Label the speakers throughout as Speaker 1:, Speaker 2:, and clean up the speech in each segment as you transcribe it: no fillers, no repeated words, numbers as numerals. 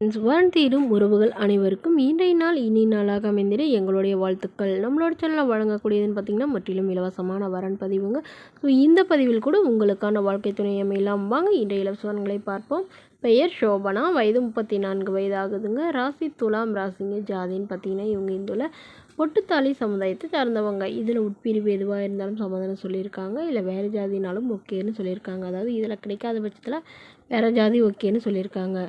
Speaker 1: வரம் தீரும் உறவுகள் அனைவருக்கும் இன்றைய நாள் இனி நாளாக அமைந்திட எங்களுடைய வாழ்த்துக்கள். நம்மளோட சேனலில் வழங்கக்கூடியதுன்னு பார்த்திங்கன்னா முற்றிலும் இலவசமான வரன் பதிவுங்க. ஸோ இந்த பதிவில் கூட உங்களுக்கான வாழ்க்கை துணை அமையலாம். வாங்க இன்றைய இலவசங்களை பார்ப்போம். பெயர் ஷோபனா, வயது 34 வயது ஆகுதுங்க. ராசி துலாம் ராசிங்க. ஜாதின்னு பார்த்திங்கன்னா இவங்க இந்துல பொட்டுத்தாலி சமுதாயத்தை சார்ந்தவங்க. இதில் உட்பிரிவு எதுவாக இருந்தாலும் சமாதானம் சொல்லியிருக்காங்க. இல்லை வேறு ஜாதினாலும் ஓகேன்னு சொல்லியிருக்காங்க. அதாவது இதில் கிடைக்காத பட்சத்தில் வேறு ஜாதி ஓகேன்னு சொல்லியிருக்காங்க.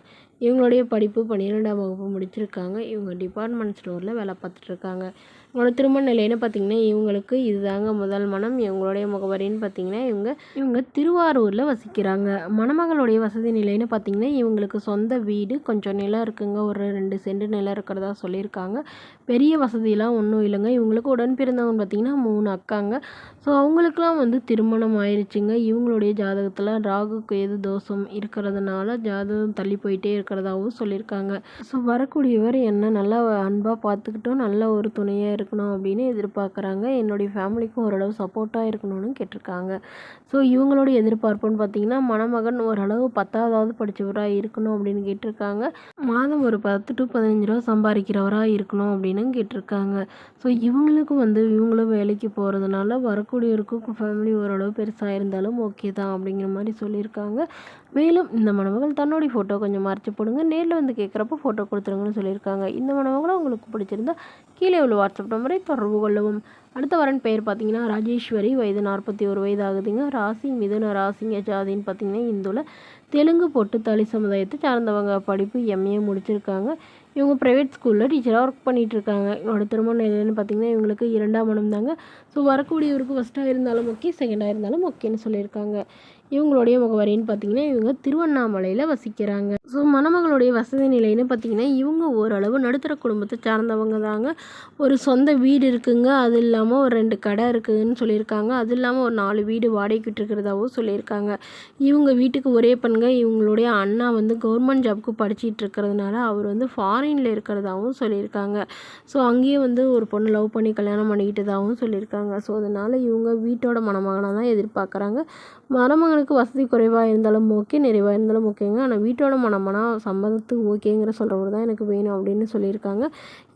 Speaker 1: இவங்களுடைய படிப்பு 12ஆம் வகுப்பு முடிச்சிருக்காங்க. இவங்க டிபார்ட்மெண்ட் ஸ்டோரில் வேலை பார்த்துட்ருக்காங்க. இவங்களோட திருமண நிலைன்னு பார்த்திங்கன்னா இவங்களுக்கு இதுதாங்க முதல் மனம். இவங்களுடைய முகவரின்னு பார்த்திங்கன்னா இவங்க திருவாரூரில் வசிக்கிறாங்க. மணமகளுடைய வசதி நிலைன்னு பார்த்திங்கன்னா இவங்களுக்கு சொந்த வீடு, கொஞ்சம் நிலம் இருக்குங்க. ஒரு 2 சென்ட் நிலம் இருக்கிறதா சொல்லியிருக்காங்க. பெரிய வசதியெலாம் ஒன்றும் இல்லைங்க. இவங்களுக்கு உடன் பிறந்தவங்க பார்த்திங்கன்னா 3 அக்காங்க. ஸோ அவங்களுக்குலாம் திருமணம் ஆயிடுச்சுங்க. இவங்களுடைய ஜாதகத்தில் ராகு கேது தோஷம் இருக்கிறதுனால ஜாதகம் தள்ளி போயிட்டே இருக்கிறதாகவும் சொல்லியிருக்காங்க. ஸோ வரக்கூடியவர் என்ன நல்லா அன்பாக பார்த்துக்கிட்டோம், நல்ல ஒரு துணையாக இருக்கணும் அப்படின்னு எதிர்பார்க்குறாங்க. என்னுடைய ஃபேமிலிக்கும் ஓரளவு சப்போர்ட்டாக இருக்கணும்னு கேட்டிருக்காங்க. ஸோ இவங்களுடைய எதிர்பார்ப்புன்னு பார்த்திங்கன்னா மணமகன் ஓரளவு 10ஆவது படித்தவராக இருக்கணும் அப்படின்னு கேட்டிருக்காங்க. மாதம் ஒரு 10 to 15 ரூபா சம்பாதிக்கிறவராக இருக்கணும் அப்படின்னு கேட்டிருக்காங்க. ஸோ இவங்களுக்கு இவங்களும் வேலைக்கு போகிறதுனால வரக்கூடியவருக்கும் ஃபேமிலி ஓரளவு பெருசாக இருந்தாலும் ஓகே தான் அப்படிங்கிற மாதிரி சொல்லியிருக்காங்க. மேலும் இந்த மணமகள் தன்னுடைய ஃபோட்டோ கொஞ்சம் மறைச்சி போடுங்க, நேரில் கேட்குறப்போ ஃபோட்டோ கொடுத்துருங்கன்னு சொல்லியிருக்காங்க. இந்த மணமகளும் உங்களுக்கு பிடிச்சிருந்தா கீழே உள்ள வாட்ஸ்அப் நம்பரை தொடர்பு கொள்ளவும். அடுத்த வரன் பெயர் பார்த்திங்கன்னா ராஜேஸ்வரி, வயது 41 வயது ஆகுதுங்க. ராசி மிதுன ராசிங்க. ஜாதின்னு பார்த்திங்கன்னா இந்துல தெலுங்கு பொட்டுத்தாலி சமுதாயத்தை சார்ந்தவங்க. படிப்பு எம்ஏ முடிச்சிருக்காங்க. இவங்க ப்ரைவேட் ஸ்கூலில் டீச்சராக ஒர்க் பண்ணிகிட்ருக்காங்க. என்னோட திருமண நிலைன்னு பார்த்திங்கன்னா இவங்களுக்கு 2ஆம் மனம் தாங்க. ஸோ வரக்கூடியவருக்கு ஃபஸ்ட்டாக இருந்தாலும் ஓகே, செகண்டாக இருந்தாலும் ஓகேன்னு சொல்லியிருக்காங்க. இவங்களுடைய முகவரின்னு பார்த்திங்கன்னா இவங்க திருவண்ணாமலையில் வசிக்கிறாங்க. ஸோ மணமகளுடைய வசதி நிலைன்னு பார்த்திங்கன்னா இவங்க ஓரளவு நடுத்தர குடும்பத்தை சார்ந்தவங்க தாங்க. ஒரு சொந்த வீடு இருக்குங்க. அது இல்லாமல் ஒரு 2 கடை இருக்குதுன்னு சொல்லியிருக்காங்க. அது இல்லாமல் ஒரு 4 வீடு வாடகைக்கு விட்டுருக்கிறதாகவும் சொல்லியிருக்காங்க. இவங்க வீட்டுக்கு ஒரே பெண்கள். இவங்களுடைய அண்ணா கவர்மெண்ட் ஜாப்க்கு படிச்சிட்டு இருக்கிறதுனால அவர் ஃபாரினில் இருக்கிறதாகவும் சொல்லியிருக்காங்க. ஸோ அங்கேயே ஒரு பொண்ணு லவ் பண்ணி கல்யாணம் பண்ணிக்கிட்டதாகவும் சொல்லியிருக்காங்க. ஸோ அதனால் இவங்க வீட்டோட மணமகனாக தான் எதிர்பார்க்குறாங்க. மணமகனுக்கு வசதி குறைவாக இருந்தாலும் ஓகே, நிறைவாக இருந்தாலும் ஓகேங்க. ஆனால் வீட்டோட மணமனா சம்மதத்துக்கு ஓகேங்கிற சொல்கிறவர் தான் எனக்கு வேணும் அப்படின்னு சொல்லியிருக்காங்க.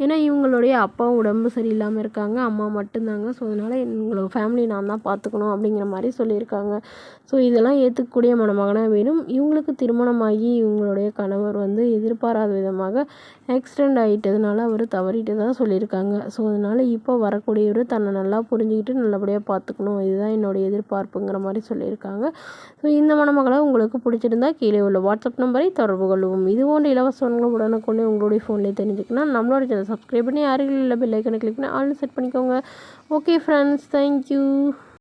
Speaker 1: ஏன்னா இவங்களுடைய அப்பா உடம்பு சரியில்லாமல் இருக்காங்க, அம்மா மட்டும்தாங்க. ஸோ அதனால் எங்களோட ஃபேமிலி நான் தான் பார்த்துக்கணும் அப்படிங்கிற மாதிரி சொல்லியிருக்காங்க. ஸோ இதெல்லாம் ஏற்றுக்கக்கூடிய மணமகனாக வேணும். இவங்களுக்கு திருமணமாகி இவங்களுடைய கணவர் எதிர்பாராத விதமாக ஆக்சிடெண்ட் ஆகிட்டதுனால அவர் தவறிட்டு தான் சொல்லியிருக்காங்க. ஸோ அதனால் இப்போ வரக்கூடியவர் தன்னை நல்லா புரிஞ்சுக்கிட்டு நல்லபடியாக பார்த்துக்கணும், இதுதான் என்னுடைய எதிர்பார்ப்புங்கிற மாதிரி சொல்லியிருக்காங்க. ஸோ இந்த மணமகளை உங்களுக்கு பிடிச்சிருந்தா கீழே உள்ள வாட்ஸ்அப் நம்பரை தொடர்பு கொள்ளுவோம். இது போன்ற இலவசங்கள் உடனுக்குள்ளே உங்களுடைய ஃபோன்லேயே தெரிஞ்சுக்கணும். நம்மளோட சேனல் சப்ஸ்கிரைப் பண்ணி அருகில் உள்ள பெல் ஐக்கனை கிளிக் பண்ணி ஆல் செட் பண்ணிக்கோங்க. Okay friends, thank you.